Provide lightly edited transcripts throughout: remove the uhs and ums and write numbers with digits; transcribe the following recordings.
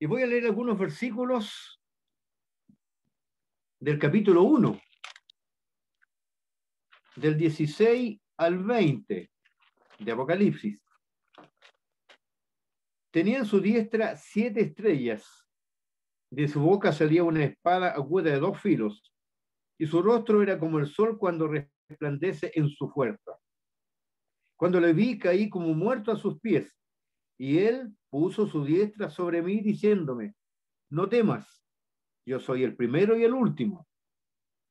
Y voy a leer algunos versículos del capítulo 1, del 16 al 20 de Apocalipsis. Tenía en su diestra 7 estrellas, de su boca salía una espada aguda de 2 filos, y su rostro era como el sol cuando resplandece en su fuerza. Cuando le vi, caí como muerto a sus pies, y él puso su diestra sobre mí, diciéndome: no temas, yo soy el primero y el último,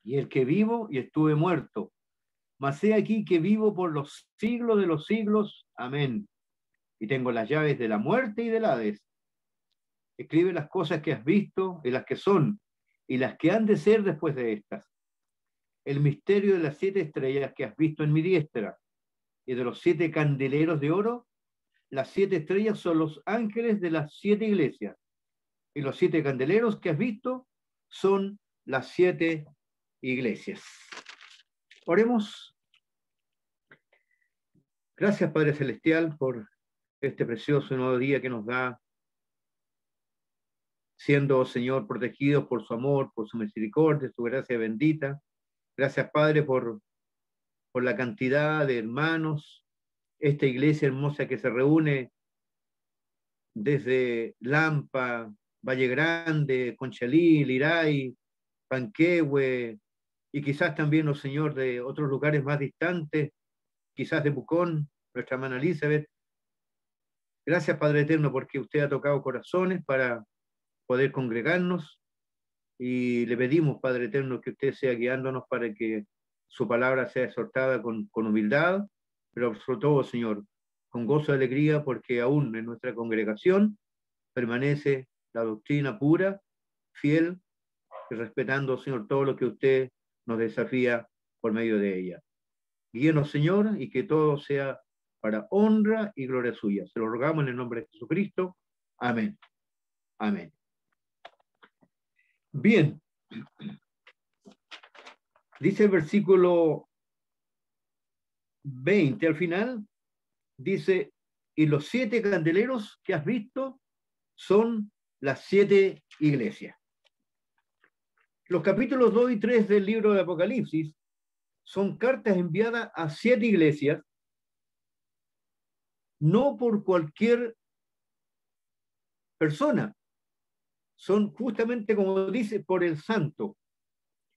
y el que vivo y estuve muerto, mas he aquí que vivo por los siglos de los siglos. Amén. Y tengo las llaves de la muerte y del Hades. Escribe las cosas que has visto, y las que son, y las que han de ser después de estas. El misterio de las 7 estrellas que has visto en mi diestra, y de los 7 candeleros de oro. Las 7 estrellas son los ángeles de las 7 iglesias, y los 7 candeleros que has visto son las 7 iglesias. Oremos. Gracias, Padre Celestial, por este precioso nuevo día que nos da, siendo, Señor, protegidos por su amor, por su misericordia, su gracia bendita. Gracias, Padre, por la cantidad de hermanos, esta iglesia hermosa que se reúne desde Lampa, Valle Grande, Conchalí, Liray, Panquehue, y quizás también, oh Señor, de otros lugares más distantes, quizás de Pucón, nuestra hermana Elizabeth. Gracias, Padre Eterno, porque usted ha tocado corazones para poder congregarnos, y le pedimos, Padre Eterno, que usted sea guiándonos para que su palabra sea exhortada con humildad, pero sobre todo, Señor, con gozo y alegría, porque aún en nuestra congregación permanece la doctrina pura, fiel, y respetando, Señor, todo lo que usted nos desafía por medio de ella. Guíenos, Señor, y que todo sea para honra y gloria suya. Se lo rogamos en el nombre de Jesucristo. Amén. Amén. Bien. Dice el versículo 20 al final, dice: y los 7 candeleros que has visto son las 7 iglesias. Los capítulos 2 y 3 del libro de Apocalipsis son cartas enviadas a 7 iglesias, no por cualquier persona, son justamente, como dice, por el santo,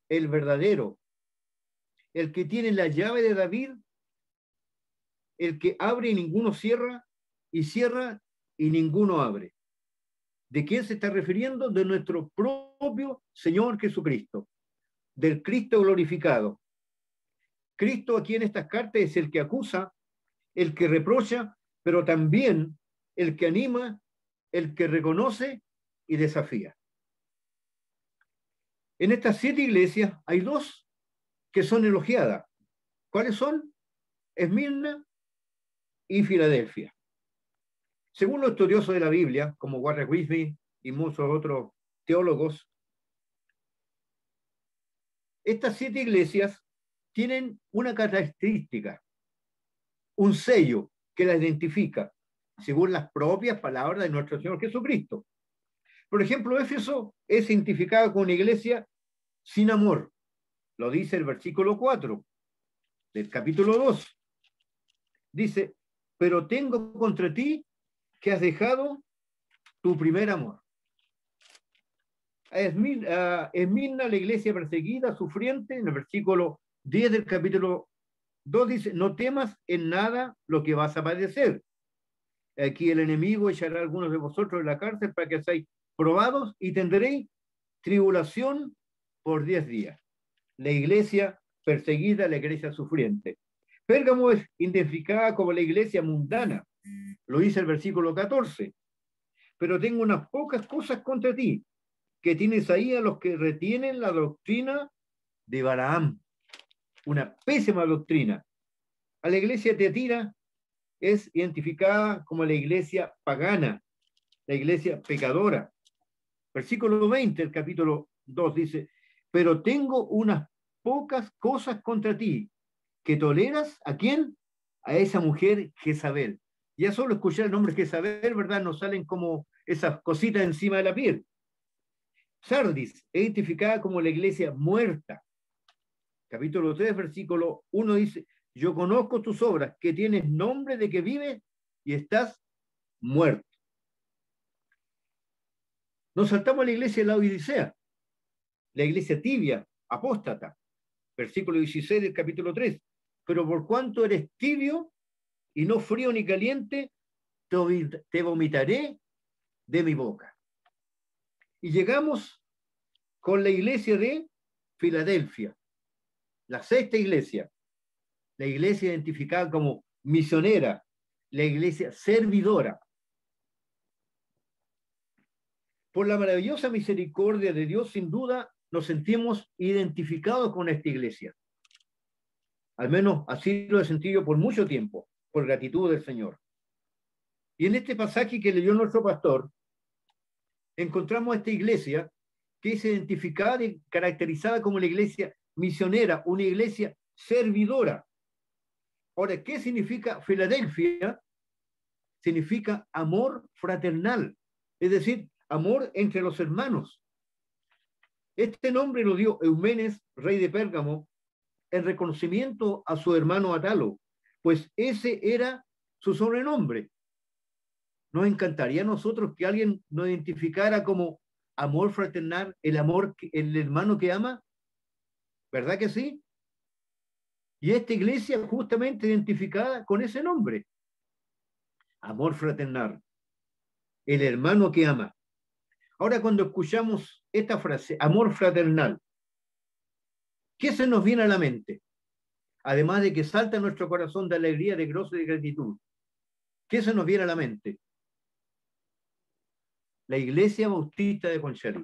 el verdadero, el que tiene la llave de David, el que abre y ninguno cierra, y cierra y ninguno abre. ¿De quién se está refiriendo? De nuestro propio Señor Jesucristo, del Cristo glorificado. Cristo aquí en estas cartas es el que acusa, el que reprocha, pero también el que anima, el que reconoce y desafía. En estas 7 iglesias hay 2 que son elogiadas. ¿Cuáles son? Esmirna y Filadelfia. Según los estudiosos de la Biblia, como Warren Wiersbe y muchos otros teólogos, estas 7 iglesias tienen una característica, un sello que las identifica, según las propias palabras de nuestro Señor Jesucristo. Por ejemplo, Éfeso es identificado como una iglesia sin amor. Lo dice el versículo 4 del capítulo 2. Dice: pero tengo contra ti que has dejado tu primer amor. Esmirna, la iglesia perseguida, sufriente, en el versículo 10 del capítulo 2 dice: no temas en nada lo que vas a padecer. Aquí el enemigo echará a algunos de vosotros en la cárcel para que seáis probados, y tendréis tribulación por 10 días. La iglesia perseguida, la iglesia sufriente. Pérgamo es identificada como la iglesia mundana, lo dice el versículo 14. Pero tengo unas pocas cosas contra ti, que tienes ahí a los que retienen la doctrina de Balaam, una pésima doctrina. A la iglesia de Tiatira es identificada como la iglesia pagana, la iglesia pecadora. Versículo 20 del capítulo 2 dice: pero tengo unas pocas cosas contra ti, que toleras, ¿a quién? A esa mujer Jezabel. Ya solo escuchar el nombre Jezabel, ¿verdad? Nos salen como esas cositas encima de la piel. Sardis es identificada como la iglesia muerta. Capítulo 3, versículo 1 dice, yo conozco tus obras, que tienes nombre de que vives y estás muerto. Nos saltamos a la iglesia de la Odisea, la iglesia tibia, apóstata, versículo 16 del capítulo 3. Pero por cuanto eres tibio y no frío ni caliente, te vomitaré de mi boca. Y llegamos con la iglesia de Filadelfia, la sexta iglesia, la iglesia identificada como misionera, la iglesia servidora. Por la maravillosa misericordia de Dios, sin duda, nos sentimos identificados con esta iglesia. Al menos así lo he sentido por mucho tiempo, por gratitud del Señor. Y en este pasaje que leyó nuestro pastor, encontramos esta iglesia que es identificada y caracterizada como la iglesia misionera, una iglesia servidora. Ahora, ¿qué significa Filadelfia? Significa amor fraternal, es decir, amor entre los hermanos. Este nombre lo dio Eumenes, rey de Pérgamo, en reconocimiento a su hermano Atalo, pues ese era su sobrenombre. Nos encantaría a nosotros que alguien nos identificara como amor fraternal, el amor, el hermano que ama, ¿verdad que sí? Y esta iglesia justamente identificada con ese nombre, amor fraternal, el hermano que ama. Ahora, cuando escuchamos esta frase, amor fraternal, ¿qué se nos viene a la mente? Además de que salta en nuestro corazón de alegría, de gozo y de gratitud, ¿qué se nos viene a la mente? La Iglesia Bautista de Conchalí.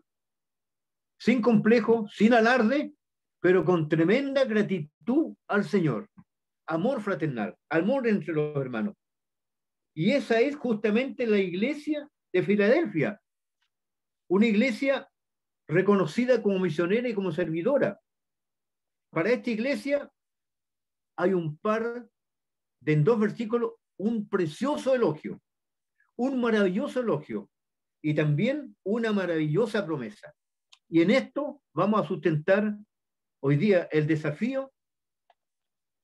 Sin complejo, sin alarde, pero con tremenda gratitud al Señor. Amor fraternal, amor entre los hermanos. Y esa es justamente la iglesia de Filadelfia. Una iglesia reconocida como misionera y como servidora. Para esta iglesia hay un par de, en 2 versículos, un precioso elogio, un maravilloso elogio y también una maravillosa promesa. Y en esto vamos a sustentar hoy día el desafío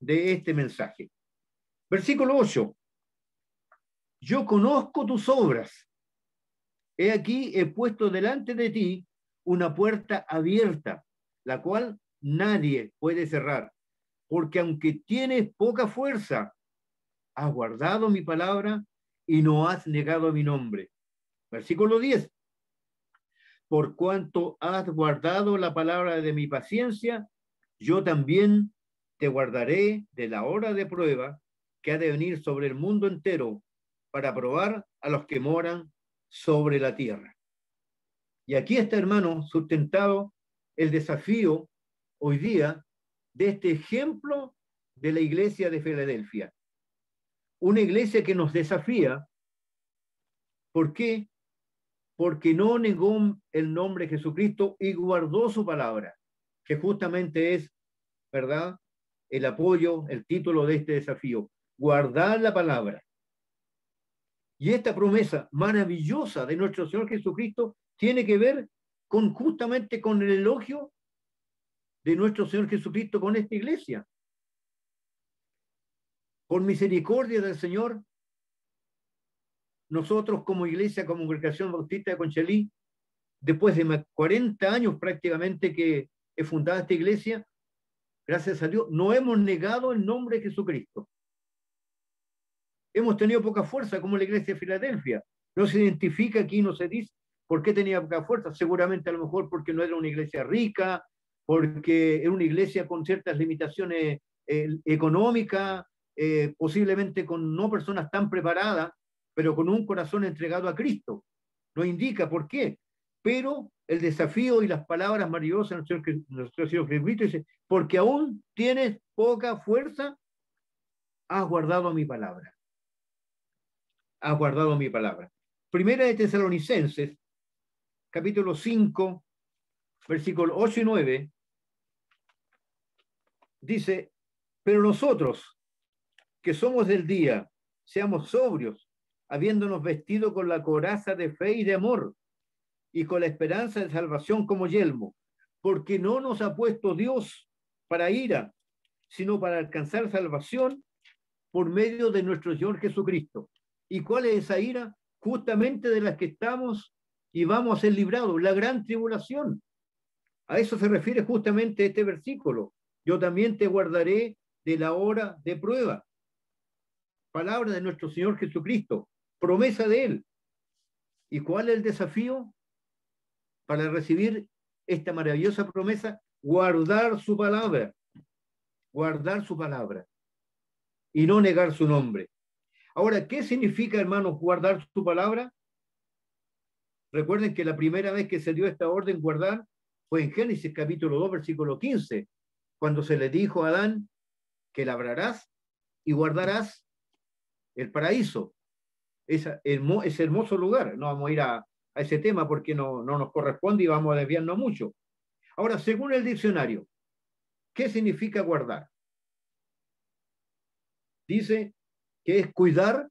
de este mensaje. Versículo 8. Yo conozco tus obras. He aquí, he puesto delante de ti una puerta abierta, la cual nadie puede cerrar, porque aunque tienes poca fuerza, has guardado mi palabra y no has negado mi nombre. Versículo 10. Por cuanto has guardado la palabra de mi paciencia, yo también te guardaré de la hora de prueba que ha de venir sobre el mundo entero para probar a los que moran sobre la tierra. Y aquí está, hermano, sustentado el desafío hoy día de este ejemplo de la iglesia de Filadelfia. Una iglesia que nos desafía. ¿Por qué? Porque no negó el nombre de Jesucristo y guardó su palabra, que justamente es, ¿verdad?, el apoyo, el título de este desafío, guardar la palabra. Y esta promesa maravillosa de nuestro Señor Jesucristo tiene que ver justamente con el elogio de nuestro Señor Jesucristo con esta iglesia. Por misericordia del Señor, nosotros como iglesia, como Congregación Bautista de Conchalí, después de 40 años prácticamente que he fundado esta iglesia, gracias a Dios, no hemos negado el nombre de Jesucristo. Hemos tenido poca fuerza como la iglesia de Filadelfia. No se identifica aquí, no se dice por qué tenía poca fuerza. Seguramente a lo mejor porque no era una iglesia rica, porque era una iglesia con ciertas limitaciones económicas, posiblemente con no personas tan preparadas, pero con un corazón entregado a Cristo. No indica por qué. Pero el desafío y las palabras maravillosas de nuestro Señor Jesucristo dice, porque aún tienes poca fuerza, has guardado mi palabra. Has guardado mi palabra. Primera de Tesalonicenses, capítulo 5, versículos 8 y 9, dice, pero nosotros, que somos del día, seamos sobrios, habiéndonos vestido con la coraza de fe y de amor, y con la esperanza de salvación como yelmo, porque no nos ha puesto Dios para ira, sino para alcanzar salvación por medio de nuestro Señor Jesucristo. ¿Y cuál es esa ira? Justamente de las que estamos y vamos a ser librados, la gran tribulación. A eso se refiere justamente este versículo. Yo también te guardaré de la hora de prueba. Palabra de nuestro Señor Jesucristo, promesa de Él. ¿Y cuál es el desafío para recibir esta maravillosa promesa? Guardar su palabra y no negar su nombre. Ahora, ¿qué significa, hermanos, guardar su palabra? Recuerden que la primera vez que se dio esta orden guardar fue en Génesis capítulo 2, versículo 15, cuando se le dijo a Adán que labrarás y guardarás el paraíso, ese hermoso lugar. No vamos a ir a ese tema porque no nos corresponde y vamos a desviarnos mucho. Ahora, según el diccionario, ¿qué significa guardar? Dice que es cuidar,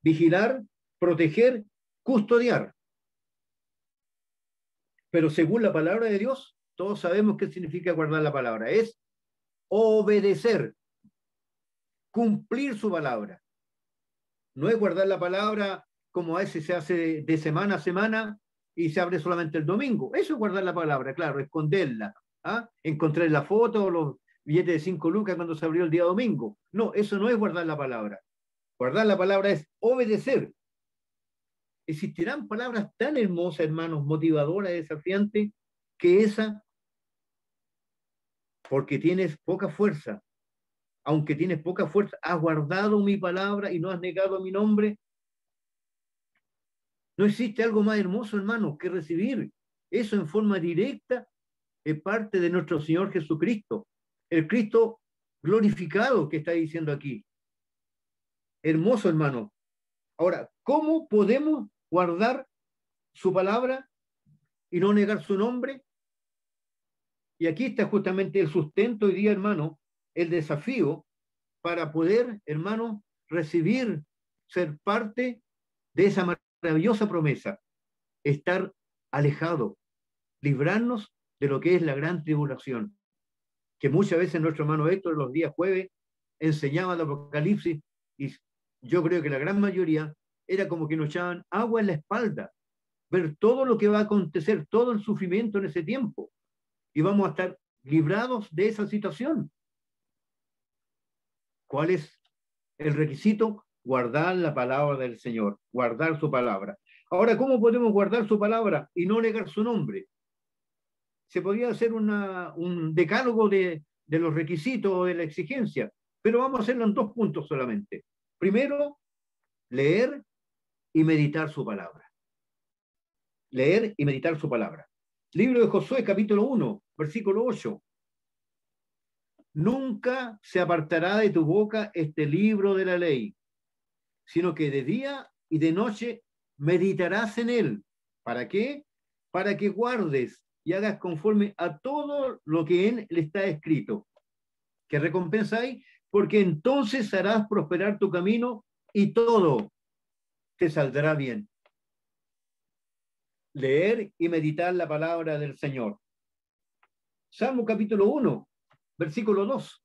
vigilar, proteger, custodiar. Pero según la palabra de Dios, todos sabemos qué significa guardar la palabra. Es obedecer, cumplir su palabra. No es guardar la palabra como a veces se hace de semana a semana y se abre solamente el domingo. Eso es guardar la palabra, claro, esconderla. ¿Ah? Encontrar la foto o los billetes de 5 lucas cuando se abrió el día domingo. No, eso no es guardar la palabra. Guardar la palabra es obedecer. Existirán palabras tan hermosas, hermanos, motivadoras, desafiantes, que esa, porque tienes poca fuerza, aunque tienes poca fuerza, has guardado mi palabra y no has negado mi nombre. No existe algo más hermoso, hermanos, que recibir eso en forma directa de parte de nuestro Señor Jesucristo, el Cristo glorificado que está diciendo aquí. Hermoso, hermano. Ahora, ¿cómo podemos guardar su palabra y no negar su nombre? Y aquí está justamente el sustento hoy día, hermano, el desafío para poder, hermano, recibir, ser parte de esa maravillosa promesa, estar alejado, librarnos de lo que es la gran tribulación, que muchas veces nuestro hermano Héctor los días jueves enseñaba el Apocalipsis y yo creo que la gran mayoría era como que nos echaban agua en la espalda, ver todo lo que va a acontecer, todo el sufrimiento en ese tiempo, y vamos a estar librados de esa situación. ¿Cuál es el requisito? Guardar la palabra del Señor, guardar su palabra. Ahora, ¿cómo podemos guardar su palabra y no negar su nombre? Se podría hacer un decálogo de los requisitos, de la exigencia, pero vamos a hacerlo en 2 puntos solamente. Primero, leer y meditar su palabra. Leer y meditar su palabra. Libro de Josué, capítulo 1, versículo 8. Nunca se apartará de tu boca este libro de la ley, sino que de día y de noche meditarás en él. ¿Para qué? Para que guardes y hagas conforme a todo lo que en él está escrito. ¿Qué recompensa hay? Porque entonces harás prosperar tu camino y todo te saldrá bien. Leer y meditar la palabra del Señor. Salmo capítulo 1, versículo 2.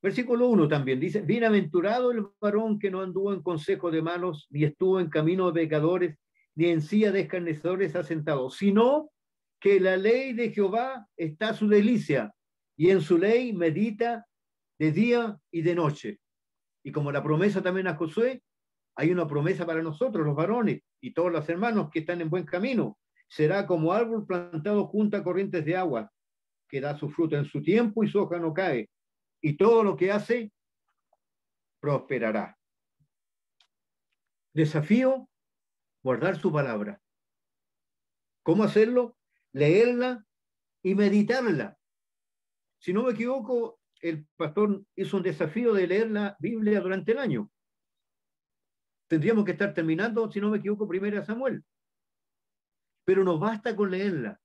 Versículo 1 también dice, bienaventurado el varón que no anduvo en consejo de malos, ni estuvo en camino de pecadores, ni en silla de escarnecedores asentado, sino que la ley de Jehová está su delicia, y en su ley medita de día y de noche. Y como la promesa también a Josué, hay una promesa para nosotros, los varones, y todos los hermanos que están en buen camino. Será como árbol plantado junto a corrientes de agua, que da su fruto en su tiempo y su hoja no cae. Y todo lo que hace prosperará. Desafío, guardar su palabra. ¿Cómo hacerlo? Leerla y meditarla. Si no me equivoco, el pastor hizo un desafío de leer la Biblia durante el año. Tendríamos que estar terminando, si no me equivoco, 1 Samuel. Pero no basta con leerla.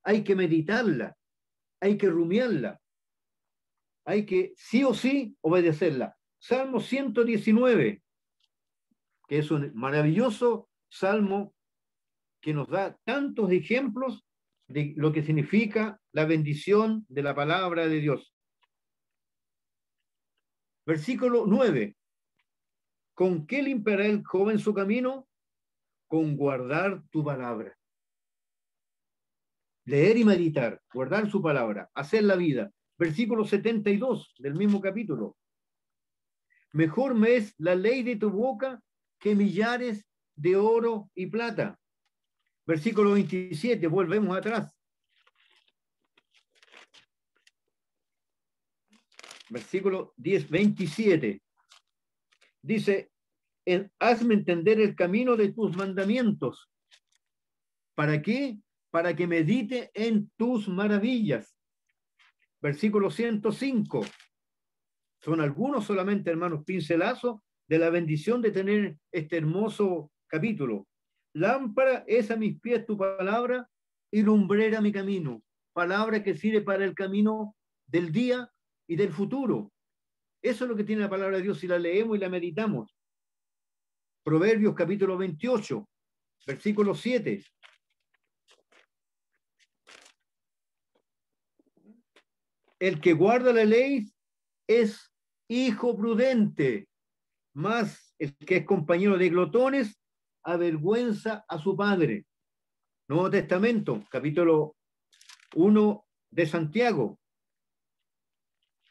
Hay que meditarla. Hay que rumiarla. Hay que sí o sí obedecerla. Salmo 119, que es un maravilloso salmo que nos da tantos ejemplos de lo que significa la bendición de la palabra de Dios. Versículo 9. ¿Con qué limpiará el joven su camino? Con guardar tu palabra. Leer y meditar, guardar su palabra, hacer la vida. Versículo 72 del mismo capítulo. Mejor me es la ley de tu boca que millares de oro y plata. Versículo 27, volvemos atrás. Versículo 27. Dice, hazme entender el camino de tus mandamientos. ¿Para qué? Para que medite en tus maravillas. Versículo 105. Son algunos solamente, hermanos, pincelazos de la bendición de tener este hermoso capítulo. Lámpara es a mis pies tu palabra y lumbrera mi camino. Palabra que sirve para el camino del día y del futuro. Eso es lo que tiene la palabra de Dios si la leemos y la meditamos. Proverbios capítulo 28, versículo 7. El que guarda la ley es hijo prudente, mas el que es compañero de glotones avergüenza a su padre. Nuevo Testamento, capítulo 1 de Santiago,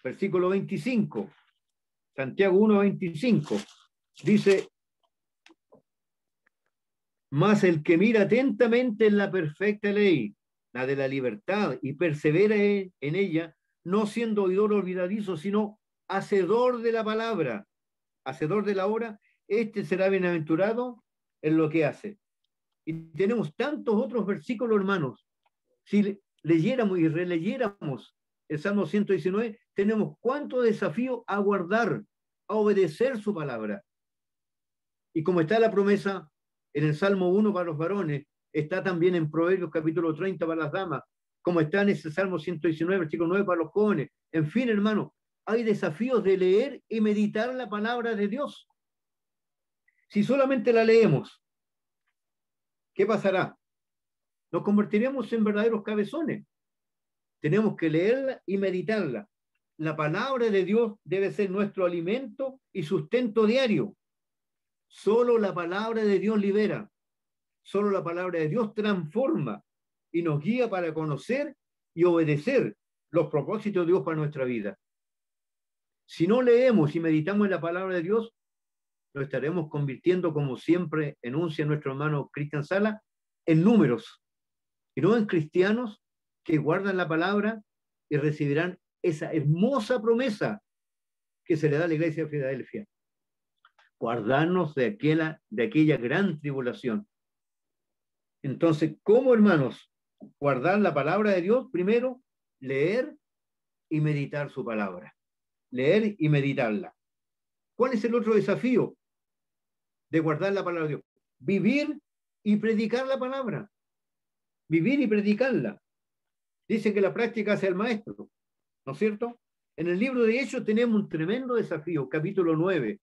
versículo 25. Santiago 1, 25. Dice, mas el que mira atentamente en la perfecta ley, la de la libertad, y persevera en ella, no siendo oidor olvidadizo, sino hacedor de la palabra, hacedor de la obra, este será bienaventurado en lo que hace. Y tenemos tantos otros versículos, hermanos. Si leyéramos y releyéramos el Salmo 119, tenemos cuánto desafío a guardar, a obedecer su palabra. Y como está la promesa en el Salmo 1 para los varones, está también en Proverbios capítulo 30 para las damas, como está en ese Salmo 119, versículo 9 para los jóvenes. En fin, hermano, hay desafíos de leer y meditar la palabra de Dios. Si solamente la leemos, ¿qué pasará? Nos convertiremos en verdaderos cabezones. Tenemos que leerla y meditarla. La palabra de Dios debe ser nuestro alimento y sustento diario. Solo la palabra de Dios libera. Solo la palabra de Dios transforma y nos guía para conocer y obedecer los propósitos de Dios para nuestra vida. Si no leemos y meditamos en la palabra de Dios, lo estaremos convirtiendo, como siempre enuncia nuestro hermano Cristian Sala, en números y no en cristianos que guardan la palabra y recibirán esa hermosa promesa que se le da a la iglesia de Filadelfia. Guardarnos de aquella gran tribulación. Entonces, ¿cómo, hermanos? Guardar la palabra de Dios, primero, leer y meditar su palabra. Leer y meditarla. ¿Cuál es el otro desafío de guardar la palabra de Dios? Vivir y predicar la palabra. Vivir y predicarla. Dice que la práctica hace el maestro, ¿no es cierto? En el libro de Hechos tenemos un tremendo desafío, capítulo 9,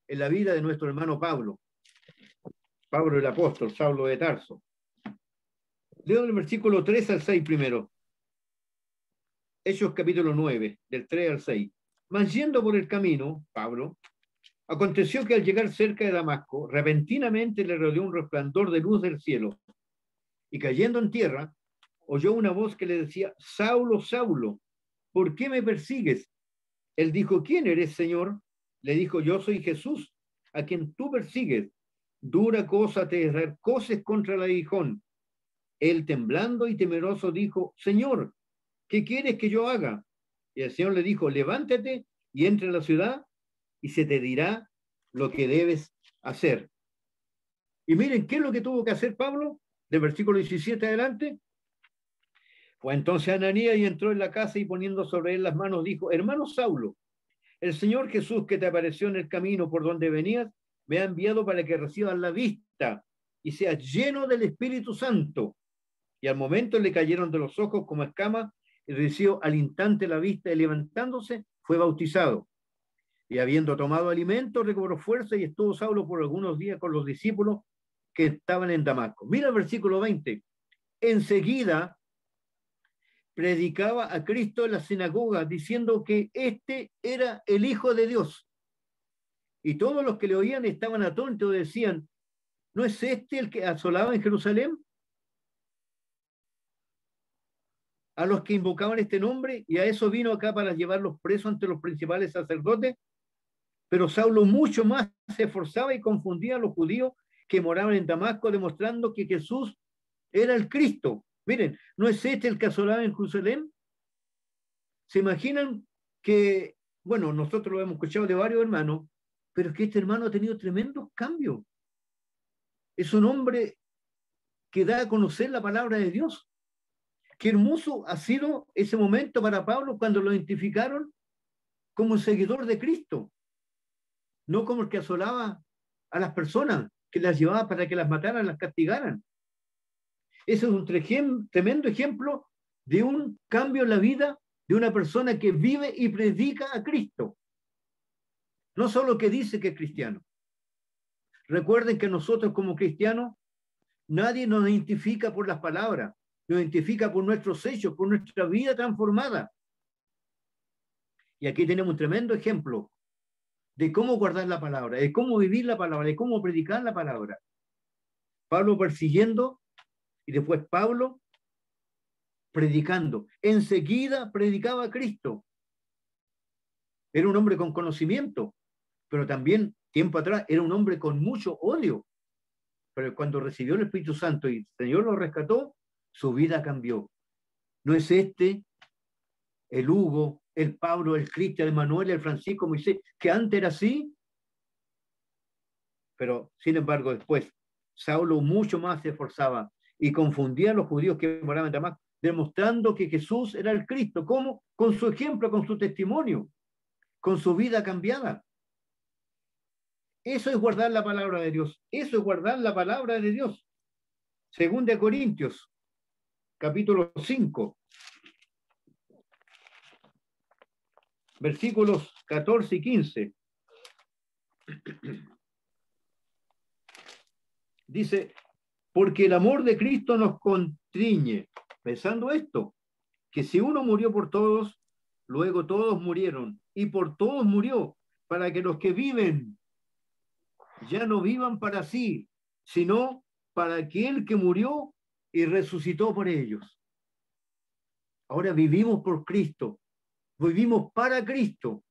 en la vida de nuestro hermano Pablo. Pablo el apóstol, Saulo de Tarso. Leo el versículo 3 al 6 primero. Hechos capítulo 9, del 3 al 6. Mas yendo por el camino, Pablo, aconteció que al llegar cerca de Damasco, repentinamente le rodeó un resplandor de luz del cielo, y cayendo en tierra, oyó una voz que le decía, Saulo, Saulo, ¿por qué me persigues? Él dijo, ¿quién eres, Señor? Le dijo, yo soy Jesús, a quien tú persigues. Dura cosa te recoces contra el aguijón. Él, temblando y temeroso, dijo, Señor, ¿qué quieres que yo haga? Y el Señor le dijo, levántate y entra a la ciudad y se te dirá lo que debes hacer. Y miren, ¿qué es lo que tuvo que hacer Pablo? Del versículo 17 adelante. Pues entonces Ananías y entró en la casa y poniendo sobre él las manos dijo, hermano Saulo, el Señor Jesús que te apareció en el camino por donde venías, me ha enviado para que recibas la vista y seas lleno del Espíritu Santo. Y al momento le cayeron de los ojos como escamas y recibió al instante la vista y levantándose fue bautizado. Y habiendo tomado alimento, recobró fuerza y estuvo Saulo por algunos días con los discípulos que estaban en Damasco. Mira el versículo 20. Enseguida predicaba a Cristo en la sinagoga, diciendo que este era el Hijo de Dios. Y todos los que le oían estaban atónitos, decían, ¿no es este el que asolaba en Jerusalén a los que invocaban este nombre? Y a eso vino acá para llevarlos presos ante los principales sacerdotes. Pero Saulo mucho más se esforzaba y confundía a los judíos que moraban en Damasco, demostrando que Jesús era el Cristo. Miren, ¿no es este el que asolaba en Jerusalén? ¿Se imaginan que, bueno, nosotros lo hemos escuchado de varios hermanos, pero es que este hermano ha tenido tremendos cambios? Es un hombre que da a conocer la palabra de Dios. Qué hermoso ha sido ese momento para Pablo cuando lo identificaron como un seguidor de Cristo, no como el que asolaba a las personas, que las llevaba para que las mataran, las castigaran. Ese es un tremendo ejemplo de un cambio en la vida de una persona que vive y predica a Cristo. No solo que dice que es cristiano. Recuerden que nosotros como cristianos, nadie nos identifica por las palabras, nos identifica por nuestros hechos, por nuestra vida transformada. Y aquí tenemos un tremendo ejemplo de cómo guardar la palabra, de cómo vivir la palabra, de cómo predicar la palabra. Pablo persiguiendo y después Pablo predicando. Enseguida predicaba a Cristo. Era un hombre con conocimiento, pero también tiempo atrás era un hombre con mucho odio. Pero cuando recibió el Espíritu Santo y el Señor lo rescató, su vida cambió. ¿No es este el Hugo, el Pablo, el Cristian, el Manuel, el Francisco, Moisés, que antes era así? Pero, sin embargo, después, Saulo mucho más se esforzaba y confundía a los judíos que moraban en Damasco, demostrando que Jesús era el Cristo. ¿Cómo? Con su ejemplo, con su testimonio, con su vida cambiada. Eso es guardar la palabra de Dios. Eso es guardar la palabra de Dios. Según de Corintios, capítulo 5, versículos 14 y 15. Dice, porque el amor de Cristo nos constriñe, pensando esto, que si uno murió por todos, luego todos murieron, y por todos murió, para que los que viven ya no vivan para sí, sino para aquel que murió y resucitó por ellos. Ahora vivimos por Cristo, vivimos para Cristo.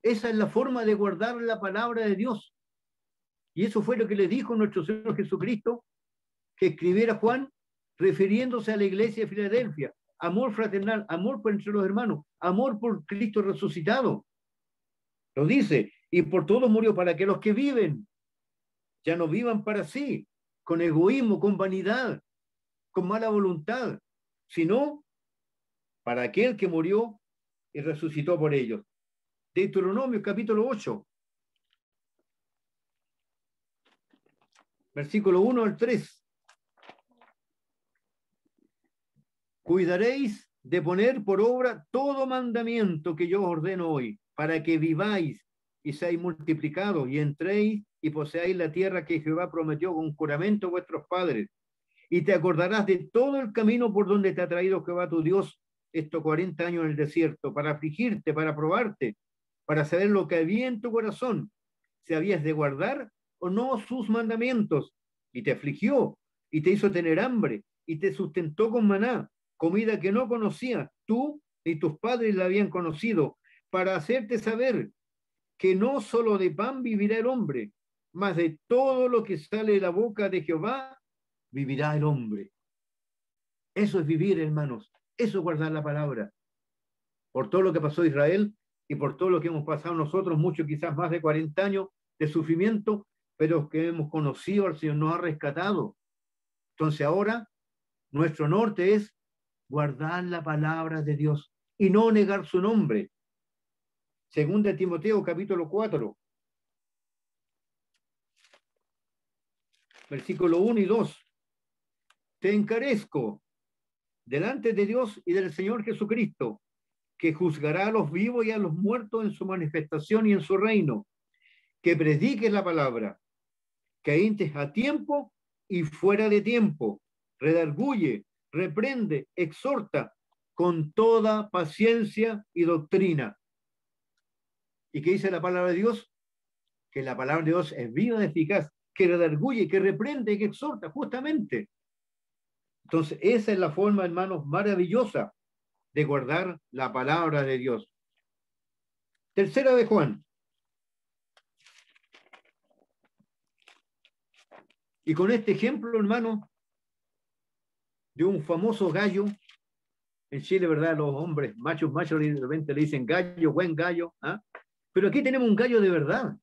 Esa es la forma de guardar la palabra de Dios. Y eso fue lo que le dijo nuestro Señor Jesucristo, que escribiera Juan, refiriéndose a la iglesia de Filadelfia. Amor fraternal, amor por entre los hermanos, amor por Cristo resucitado. Lo dice, y por todos murió, para que los que viven ya no vivan para sí, con egoísmo, con vanidad, con mala voluntad, sino para aquel que murió y resucitó por ellos. Deuteronomio capítulo 8, versículo 1 al 3. Cuidaréis de poner por obra todo mandamiento que yo os ordeno hoy, para que viváis y seáis multiplicados y entréis y poseáis la tierra que Jehová prometió con juramento a vuestros padres. Y te acordarás de todo el camino por donde te ha traído Jehová tu Dios estos 40 años en el desierto, para afligirte, para probarte, para saber lo que había en tu corazón, si habías de guardar o no sus mandamientos. Y te afligió, y te hizo tener hambre, y te sustentó con maná, comida que no conocías, tú y tus padres la habían conocido, para hacerte saber que no solo de pan vivirá el hombre, mas de todo lo que sale de la boca de Jehová vivirá el hombre. Eso es vivir, hermanos. Eso es guardar la palabra. Por todo lo que pasó Israel y por todo lo que hemos pasado nosotros, muchos quizás más de 40 años de sufrimiento, pero que hemos conocido al Señor, nos ha rescatado. Entonces ahora nuestro norte es guardar la palabra de Dios y no negar su nombre. Segunda de Timoteo, capítulo 4, versículo 1 y 2. Te encarezco delante de Dios y del Señor Jesucristo, que juzgará a los vivos y a los muertos en su manifestación y en su reino, que prediques la palabra, que intes a tiempo y fuera de tiempo, redarguye, reprende, exhorta con toda paciencia y doctrina. ¿Y qué dice la palabra de Dios? Que la palabra de Dios es viva y eficaz, que redarguye, que reprende, que exhorta, justamente. Entonces, esa es la forma, hermanos, maravillosa de guardar la palabra de Dios. Tercera de Juan. Y con este ejemplo, hermano, de un famoso gallo, en Chile, ¿verdad? Los hombres, machos, de repente le dicen gallo, buen gallo, ¿ah? Pero aquí tenemos un gallo de verdad.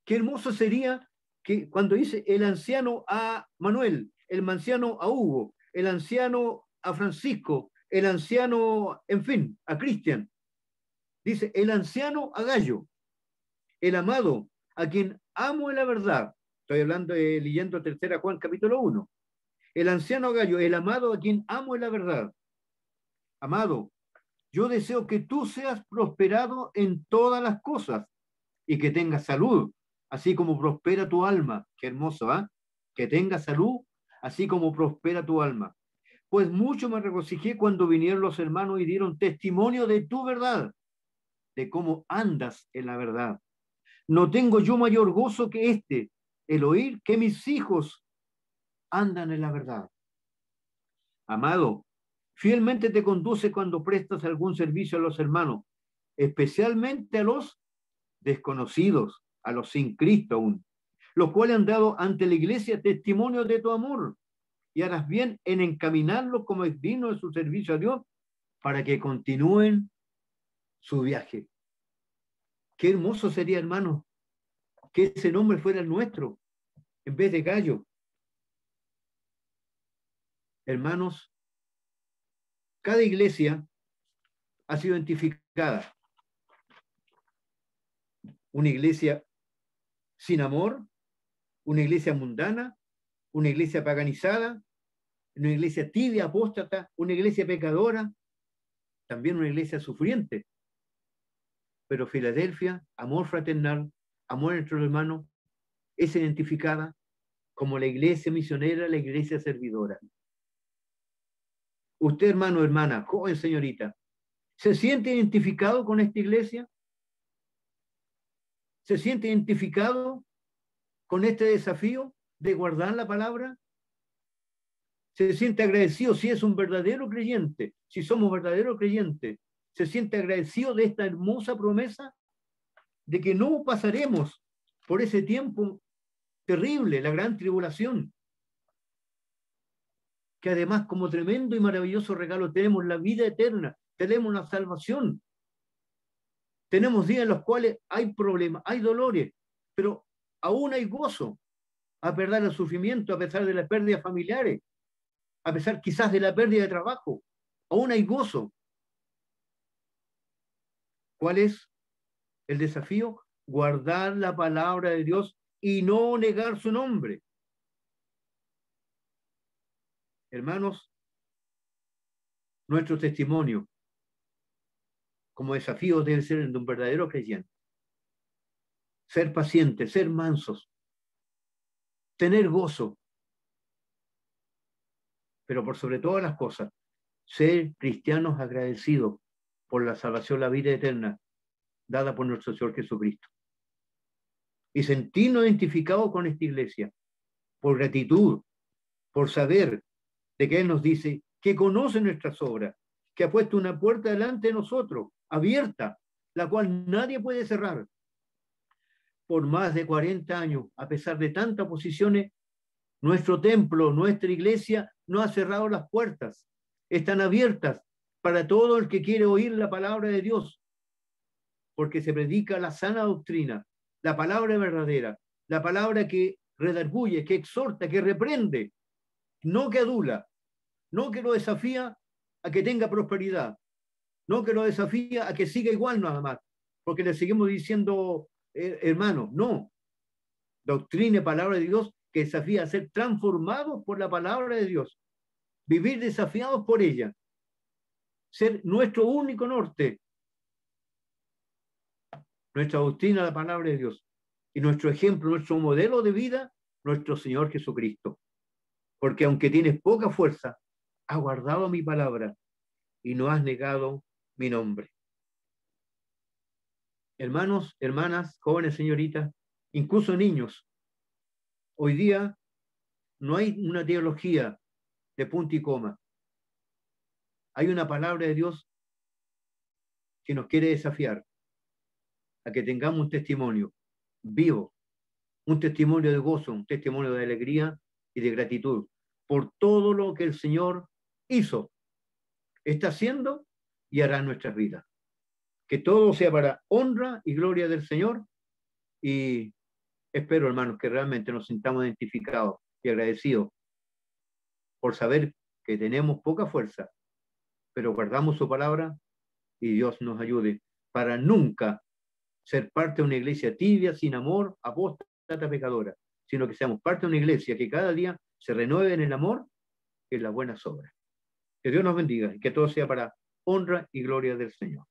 Qué hermoso sería que cuando dice el anciano a Manuel, el anciano a Hugo, el anciano a Francisco, el anciano, en fin, a Cristian, dice el anciano a Gallo, el amado, a quien amo en la verdad. Estoy hablando, leyendo tercera Juan capítulo 1. El anciano a Gallo, el amado, a quien amo en la verdad. Amado, yo deseo que tú seas prosperado en todas las cosas y que tengas salud, así como prospera tu alma. Qué hermoso, ¿ah? Que tengas salud, así como prospera tu alma. Pues mucho me regocijé cuando vinieron los hermanos y dieron testimonio de tu verdad, de cómo andas en la verdad. No tengo yo mayor gozo que este, el oír que mis hijos andan en la verdad. Amado, fielmente te conduce cuando prestas algún servicio a los hermanos, especialmente a los desconocidos, a los sin Cristo aún, los cuales han dado ante la iglesia testimonio de tu amor, y harás bien en encaminarlos como es digno de su servicio a Dios, para que continúen su viaje. Qué hermoso sería, hermano, que ese nombre fuera el nuestro, en vez de Gallo. Hermanos, cada iglesia ha sido identificada. Una iglesia sin amor, una iglesia mundana, una iglesia paganizada, una iglesia tibia, apóstata, una iglesia pecadora, también una iglesia sufriente. Pero Filadelfia, amor fraternal, amor entre los hermanos, es identificada como la iglesia misionera, la iglesia servidora. Usted, hermano, hermana, joven señorita, ¿se siente identificado con esta iglesia? ¿Se siente identificado con este desafío de guardar la palabra? ¿Se siente agradecido si es un verdadero creyente? Si somos verdaderos creyentes, ¿se siente agradecido de esta hermosa promesa de que no pasaremos por ese tiempo terrible, la gran tribulación? Que además, como tremendo y maravilloso regalo, tenemos la vida eterna, tenemos la salvación. Tenemos días en los cuales hay problemas, hay dolores, pero aún hay gozo, a pesar del sufrimiento, a pesar de las pérdidas familiares, a pesar quizás de la pérdida de trabajo, aún hay gozo. ¿Cuál es el desafío? Guardar la palabra de Dios y no negar su nombre. Hermanos, nuestro testimonio como desafío debe ser el de un verdadero creyente. Ser pacientes, ser mansos, tener gozo, pero por sobre todas las cosas, ser cristianos agradecidos por la salvación, la vida eterna dada por nuestro Señor Jesucristo. Y sentirnos identificados con esta iglesia, por gratitud, por saber de que Él nos dice que conoce nuestras obras, que ha puesto una puerta delante de nosotros, abierta, la cual nadie puede cerrar. Por más de 40 años, a pesar de tantas oposiciones, nuestro templo, nuestra iglesia no ha cerrado las puertas. Están abiertas para todo el que quiere oír la palabra de Dios, porque se predica la sana doctrina, la palabra verdadera, la palabra que redarguye, que exhorta, que reprende, no que adula, no que lo desafía a que tenga prosperidad, no que lo desafía a que siga igual nada más, porque le seguimos diciendo, hermano, no. Doctrina y palabra de Dios que desafía a ser transformados por la palabra de Dios, vivir desafiados por ella. ser nuestro único norte, nuestra doctrina, la palabra de Dios, y nuestro ejemplo, nuestro modelo de vida, nuestro Señor Jesucristo. Porque aunque tienes poca fuerza, has guardado mi palabra y no has negado mi nombre. Hermanos, hermanas, jóvenes, señoritas, incluso niños, hoy día no hay una teología de punto y coma. Hay una palabra de Dios que nos quiere desafiar a que tengamos un testimonio vivo, un testimonio de gozo, un testimonio de alegría y de gratitud por todo lo que el Señor hizo, está haciendo y hará en nuestras vidas. Que todo sea para honra y gloria del Señor, y espero, hermanos, que realmente nos sintamos identificados y agradecidos por saber que tenemos poca fuerza, pero guardamos su palabra y Dios nos ayude para nunca ser parte de una iglesia tibia, sin amor, apóstata, pecadora, sino que seamos parte de una iglesia que cada día se renueve en el amor y en las buenas obras. Que Dios nos bendiga y que todo sea para honra y gloria del Señor.